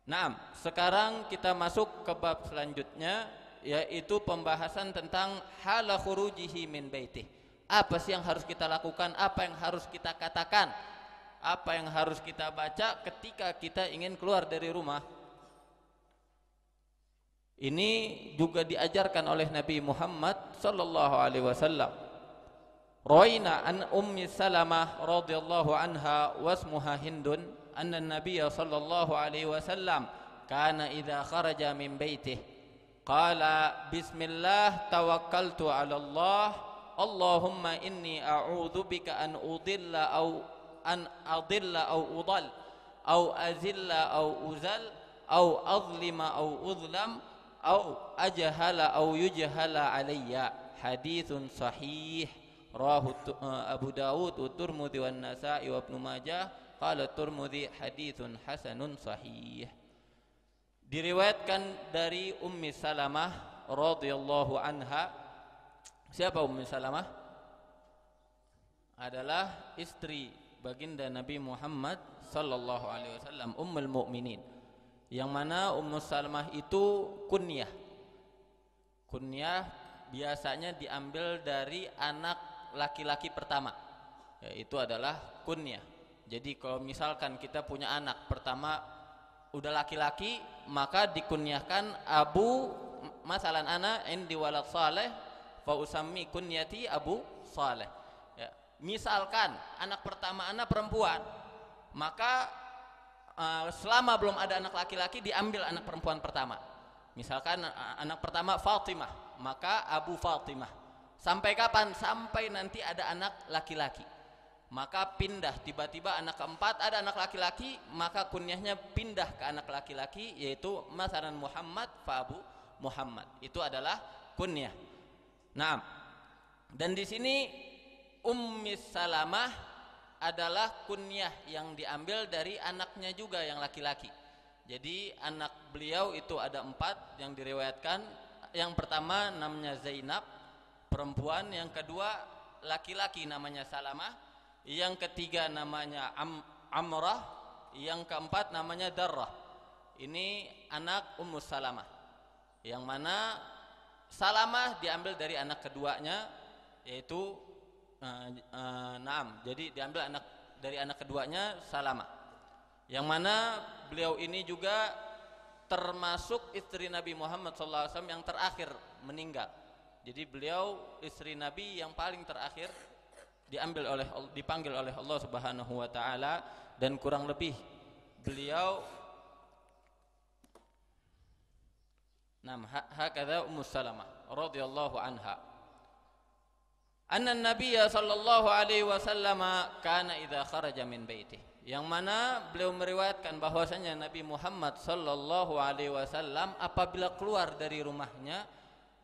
Nah, sekarang kita masuk ke bab selanjutnya, yaitu pembahasan tentang hala khurujihi min baitih. Apa sih yang harus kita lakukan, apa yang harus kita katakan, apa yang harus kita baca ketika kita ingin keluar dari rumah. Ini juga diajarkan oleh Nabi Muhammad sallallahu alaihi wasallam. Rawaina an Ummi Salamah radhiyallahu anha wasmuha Hindun anna an-nabiy sallallahu alaihi wasallam kana idza kharaja min baitihi qala bismillah tawakkaltu 'ala Allah Allahumma inni a'udzu bika an udilla aw an adilla aw udall aw azilla aw uzal aw azlima aw uzlam aw ajhala aw yujhala alayya. Haditsun sahih rawahu Abu Dawud wa Tirmidzi wan Nasa'i wa Ibnu Majah. Qala Tirmidzi haditsun hasanun sahih. Diriwayatkan dari Ummi Salamah radhiyallahu anha. Siapa Ummi Salamah? Adalah istri baginda Nabi Muhammad sallallahu alaihi wasallam, ummul mukminin. Yang mana Ummu Salamah itu kunyah. Kunyah biasanya diambil dari anak laki-laki pertama, yaitu adalah kunyah. Jadi kalau misalkan kita punya anak pertama udah laki-laki, maka dikunyahkan Abu, masalan ana indi walad saleh fa usammi kunyati Abu Saleh. Ya, misalkan anak pertama anak perempuan, maka selama belum ada anak laki-laki diambil anak perempuan pertama. Misalkan anak pertama Fatimah, maka Abu Fatimah. Sampai kapan? Sampai nanti ada anak laki-laki. Maka pindah, tiba-tiba anak keempat ada anak laki-laki, maka kunyahnya pindah ke anak laki-laki, yaitu masalan Muhammad fa Abu Muhammad. Itu adalah kunyah. Nah, dan di sini Ummi Salamah adalah kunyah yang diambil dari anaknya juga yang laki-laki. Jadi anak beliau itu ada 4 yang diriwayatkan. Yang pertama namanya Zainab, perempuan. Yang kedua laki-laki namanya Salamah. Yang ketiga namanya Amrah. Yang keempat namanya Darrah. Ini anak Ummu Salamah, yang mana Salamah diambil dari anak keduanya, yaitu Naam. Jadi diambil dari anak keduanya Salamah, yang mana beliau ini juga termasuk istri Nabi Muhammad SAW yang terakhir meninggal. Jadi beliau istri Nabi yang paling terakhir dipanggil oleh Allah Subhanahu wa taala, dan kurang lebih beliau hakadha Ummu Salamah radhiyallahu anha. Anna Nabiyya sallallahu alaihi wasallam kana idza kharaja min baitihi, yang mana beliau meriwayatkan bahwasanya Nabi Muhammad sallallahu alaihi wasallam apabila keluar dari rumahnya,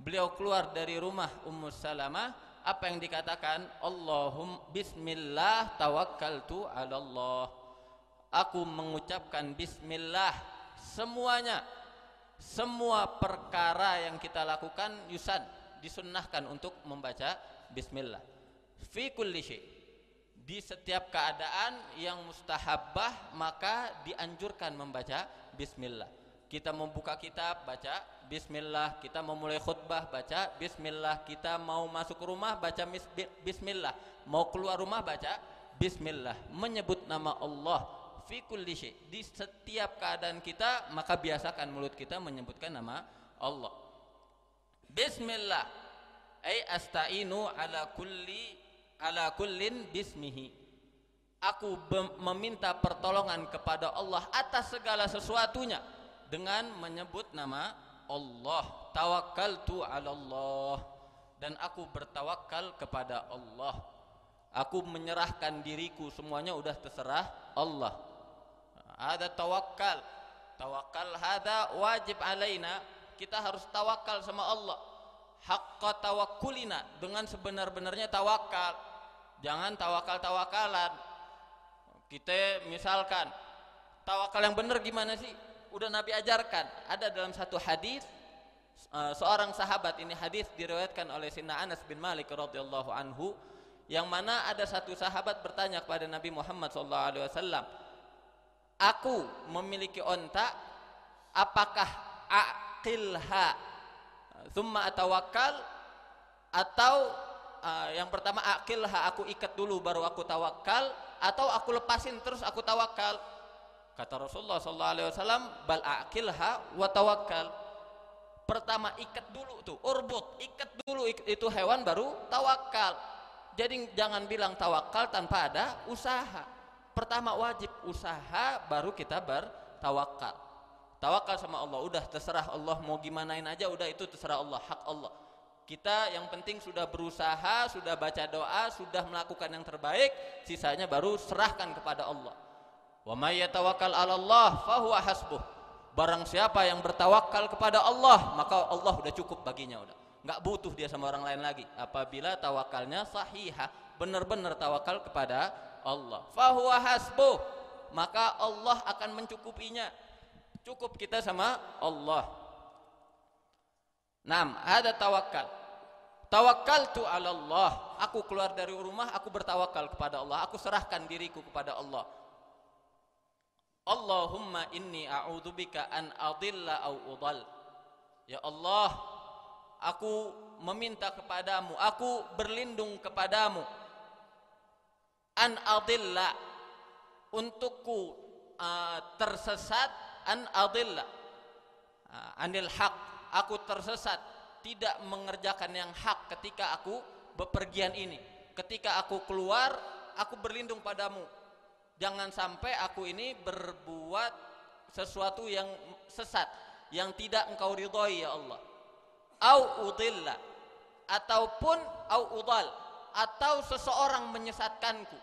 beliau keluar dari rumah Ummu Salamah, apa yang dikatakan? Allahumma bismillah tawakkaltu 'ala Allah. Aku mengucapkan bismillah semuanya. Semua perkara yang kita lakukan disunnahkan untuk membaca bismillah. Fi kulli syai', di setiap keadaan yang mustahabbah maka dianjurkan membaca bismillah. Kita membuka kitab baca bismillah, kita memulai khutbah baca bismillah, kita mau masuk rumah baca bismillah, mau keluar rumah baca bismillah, menyebut nama Allah fi kulli syai', di setiap keadaan kita maka biasakan mulut kita menyebutkan nama Allah. Bismillah ay asta'inu ala kullin bismihi. Aku meminta pertolongan kepada Allah atas segala sesuatunya dengan menyebut nama Allah. Tawakkaltu 'ala Allah, dan aku bertawakal kepada Allah. Aku menyerahkan diriku, semuanya udah terserah Allah. Ada tawakal. Tawakal hada wajib alaina. Kita harus tawakal sama Allah. Haqqa tawakkulina, dengan sebenar-benarnya tawakal. Jangan tawakal-tawakalan. Kita misalkan tawakal yang benar gimana sih? Udah Nabi ajarkan. Ada dalam satu hadis seorang sahabat, ini hadis diriwayatkan oleh Sayyidina Anas bin Malik radhiyallahu anhu, yang mana ada satu sahabat bertanya kepada Nabi Muhammad sallallahu alaihi wasallam, aku memiliki onta apakah aqilha thumma atawakkal, atau yang pertama aqilha, aku ikat dulu baru aku tawakal, atau aku lepasin terus aku tawakal. Kata Rasulullah sallallahu alaihi wasallam, bal aqilha wa tawakkal. Pertama ikat dulu tuh, urbut, ikat dulu itu hewan baru tawakal. Jadi jangan bilang tawakal tanpa ada usaha. Pertama wajib usaha baru kita bertawakal. Tawakal sama Allah, udah terserah Allah mau gimanain aja, udah itu terserah Allah, hak Allah. Kita yang penting sudah berusaha, sudah baca doa, sudah melakukan yang terbaik, sisanya baru serahkan kepada Allah. Wa may yatawakkal 'ala Allah fa huwa hasbuh. Barang siapa yang bertawakal kepada Allah, maka Allah udah cukup baginya, udah. Enggak butuh dia sama orang lain lagi. Apabila tawakalnya sahihah, benar-benar tawakal kepada Allah. Fa huwa hasbuh, maka Allah akan mencukupinya. Cukup kita sama Allah. Naam, ada tawakal. Tawakkaltu 'ala Allah. Aku keluar dari rumah, aku bertawakal kepada Allah. Aku serahkan diriku kepada Allah. Allahumma inni a'udzubika an adilla au udhal. Ya Allah, aku meminta kepadamu, aku berlindung kepadamu, an adilla, untukku tersesat, an adilla, anil haq, aku tersesat, tidak mengerjakan yang hak ketika aku bepergian ini. Ketika aku keluar, aku berlindung padamu. Jangan sampai aku ini berbuat sesuatu yang sesat, yang tidak engkau ridhoi ya Allah. Au udilla, ataupun au udal, atau seseorang menyesatkanku.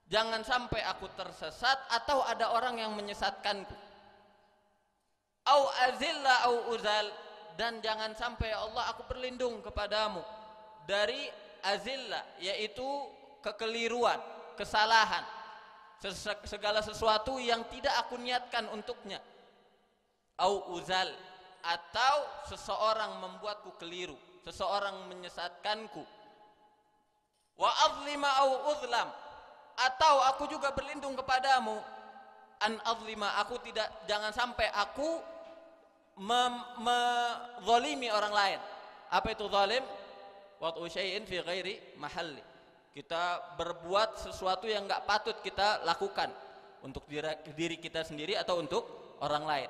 Jangan sampai aku tersesat atau ada orang yang menyesatkanku. Au azilla au uzal, dan jangan sampai ya Allah aku berlindung kepadamu dari azilla, yaitu kekeliruan, kesalahan, segala sesuatu yang tidak aku niatkan untuknya. Au uzal, atau seseorang membuatku keliru, seseorang menyesatkanku. Wa azlima au uzlam, atau aku juga berlindung kepadamu, an azlima, aku tidak, jangan sampai aku menzalimi orang lain. Apa itu zalim? Wad'u syai'in fi ghairi mahalli. Kita berbuat sesuatu yang enggak patut kita lakukan untuk diri kita sendiri atau untuk orang lain.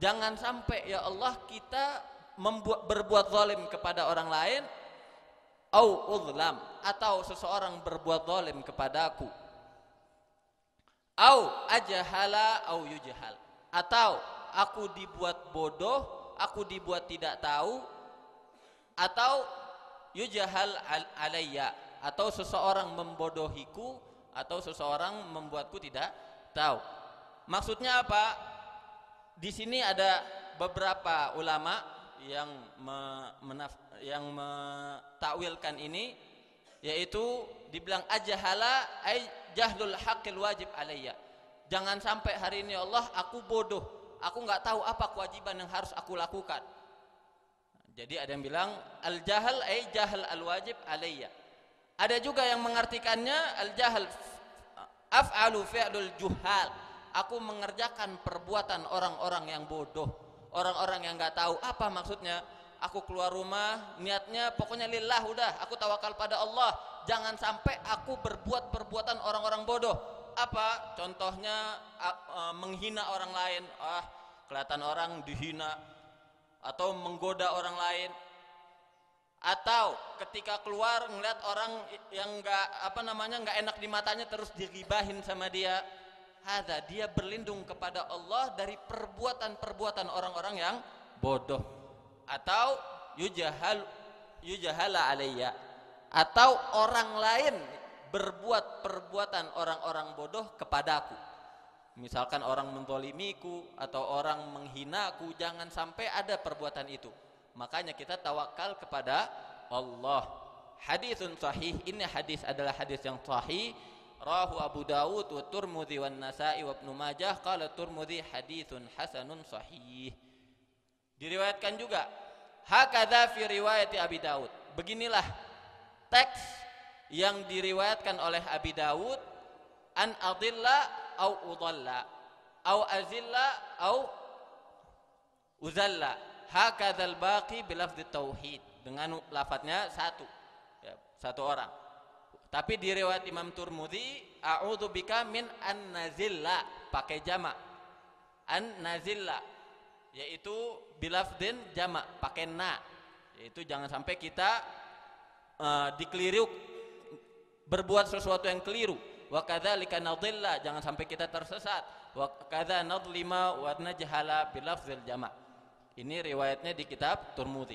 Jangan sampai ya Allah kita berbuat zalim kepada orang lain, au uzlam, atau seseorang berbuat zalim kepadaku, au ajhala au yujhal, atau aku dibuat bodoh, aku dibuat tidak tahu, atau yujhal alayya, atau seseorang membodohiku, atau seseorang membuatku tidak tahu. Maksudnya apa? Di sini ada beberapa ulama yang mentakwilkan ini, yaitu dibilang ajhala ay jahlul haqqil wajib alayya. Jangan sampai hari ini Allah aku bodoh, aku nggak tahu apa kewajiban yang harus aku lakukan. Jadi ada yang bilang al jahal ay jahl al wajib alayya. Ada juga yang mengartikannya al jahl af'alu fi'lul juhal. Aku mengerjakan perbuatan orang-orang yang bodoh, orang-orang yang nggak tahu apa maksudnya. Aku keluar rumah niatnya pokoknya lillah, udah aku tawakal pada Allah. Jangan sampai aku berbuat perbuatan orang-orang bodoh. Apa contohnya? Menghina orang lain, kelihatan orang dihina, atau menggoda orang lain, atau ketika keluar ngeliat orang yang nggak enak di matanya terus diribahin sama dia. Hadza, dia berlindung kepada Allah dari perbuatan-perbuatan orang-orang yang bodoh. Atau yujahala alayya, atau orang lain berbuat perbuatan orang-orang bodoh kepadaku. Misalkan orang menzalimiku atau orang menghinaku, jangan sampai ada perbuatan itu. Makanya kita tawakal kepada Allah. Hadisun sahih, ini hadis adalah hadis yang sahih. Rawahu Abu Dawud wa Tirmidzi wan Nasa'i wa Ibnu Majah, qala Tirmidzi haditsun hasanun sahih. Diriwayatkan juga hakadza fi riwayat Abi Dawud. Beginilah teks yang diriwayatkan oleh Abi Dawud, an adilla au udalla au azilla au uzalla. Hakadzal baqi bilafdz tauhid, dengan lafadznya satu, ya, satu orang. Tapi di riwayat Imam Tirmidzi, a'udzu bika min an-nazilla, pakai jamak. An-nazilla, yaitu bilafdin jamak, pakai na. Yaitu jangan sampai kita dikeliru, berbuat sesuatu yang keliru. Wa kadzalika nadhilla, jangan sampai kita tersesat. Wa kadza nadlima wa najhala bilafdzil jamak. Ini riwayatnya di kitab Tirmidzi.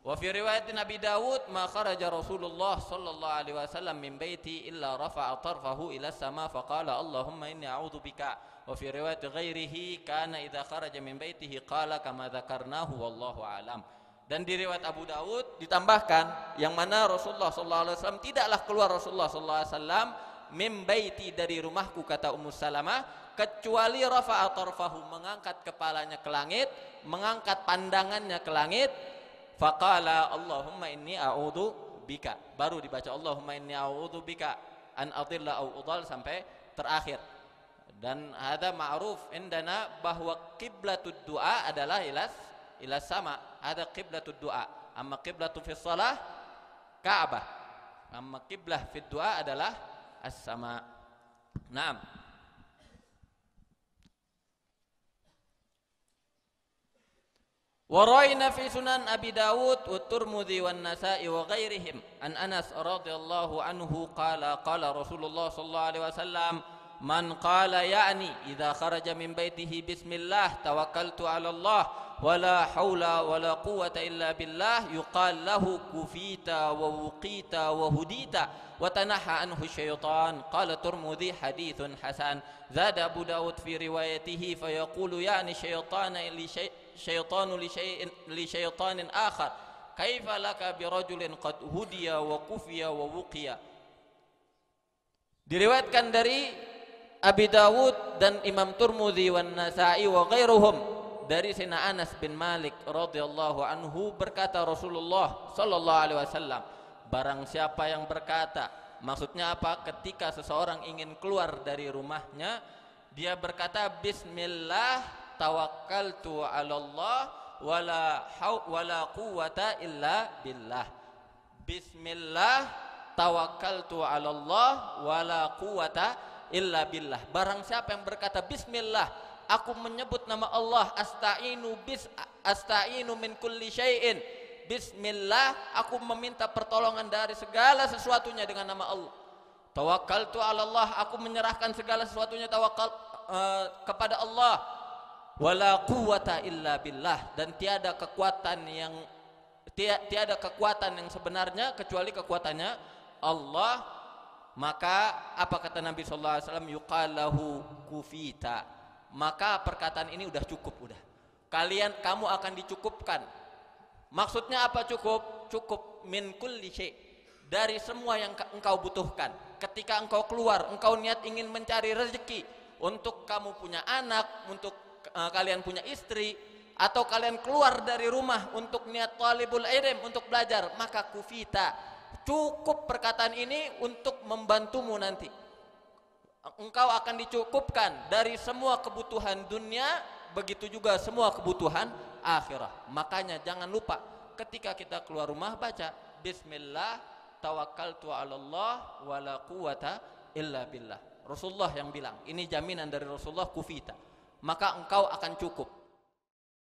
Wa fi riwayat Nabi Dawud, ma kharaja Rasulullah sallallahu alaihi wasallam min baiti illa rafa'a tarfahu ila sama faqala Allahumma inni a'udzu bika. Wa fi riwayat ghairihi kana idza kharaja min baitihi qala kama dzakarnahu wallahu alam. Dan di riwayat Abu Dawud ditambahkan yang mana Rasulullah sallallahu alaihi wasallam tidaklah keluar Rasulullah sallallahu alaihi wasallam min baiti, dari rumahku, kata Ummu Salamah, kecuali rafa'a tarfahu, mengangkat kepalanya ke langit, mengangkat pandangannya ke langit. Faqala Allahumma inni a'udzu bika, baru dibaca Allahumma inni a'udzu bika an adilla au udal sampai terakhir. Dan ada ma'ruf indana bahwa qiblatud du'a adalah ilas sama. Ada qiblatud du'a, amma qiblatu fi shalah Ka'bah, amma qiblah fi du'a adalah as-sama. Naam. Waraina fi sunan Abi Dawud wa Tirmidzi wan Nasa'i wa ghairihim an Anas radhiyallahu anhu qala qala Rasulullah sallallahu alaihi wasallam man qala ya'ni idza kharaja min baitihi bismillah tawakkaltu 'ala Allah wala haula wala quwwata illa billah yuqal lahu kufita wa wuqita wa hudita wa tanaha anhu syaitan. Qala Tirmidzi haditsun hasan. Zada Abu Dawud fi riwayatihi fa yaqulu ya'ni syaitana syaitanu li syaitanin akhar kaifa laka bi rajulin qad hudiya wa kufiya wa wuqiya. Diriwayatkan dari Abi Dawud dan Imam Tirmidzi wan Nasa'i wa ghairuhum dari Sayyidina Anas bin Malik radhiyallahu anhu berkata Rasulullah sallallahu alaihi wasallam, barang siapa yang berkata, maksudnya apa? Ketika seseorang ingin keluar dari rumahnya, dia berkata bismillah tawakkaltu 'ala Allah wala quwwata illa billah. Bismillah tawakkaltu 'ala Allah wala quwwata illa billah. Barang siapa yang berkata bismillah, aku menyebut nama Allah, asta'inu min kulli syai'in. Bismillah, aku meminta pertolongan dari segala sesuatunya dengan nama Allah. Tawakkaltu 'ala Allah, aku menyerahkan segala sesuatunya kepada Allah. Wala quwwata illa billah, dan tiada kekuatan yang sebenarnya kecuali kekuatannya Allah. Maka apa kata Nabi sallallahu alaihi wasallam? Yuqalahu kufita. Maka perkataan ini udah cukup, udah. Kamu akan dicukupkan. Maksudnya apa cukup? Cukup min kulli syai', dari semua yang engkau butuhkan. Ketika engkau keluar, engkau niat ingin mencari rezeki untuk kamu punya anak, untuk kalian punya istri, atau kalian keluar dari rumah untuk niat talibul ilm, untuk belajar, maka kufita, cukup perkataan ini untuk membantumu nanti. Engkau akan dicukupkan dari semua kebutuhan dunia, begitu juga semua kebutuhan akhirah. Makanya jangan lupa ketika kita keluar rumah baca bismillah tawakkaltu 'ala Allah wala quwwata illa billah. Rasulullah yang bilang, ini jaminan dari Rasulullah, kufita, maka engkau akan cukup.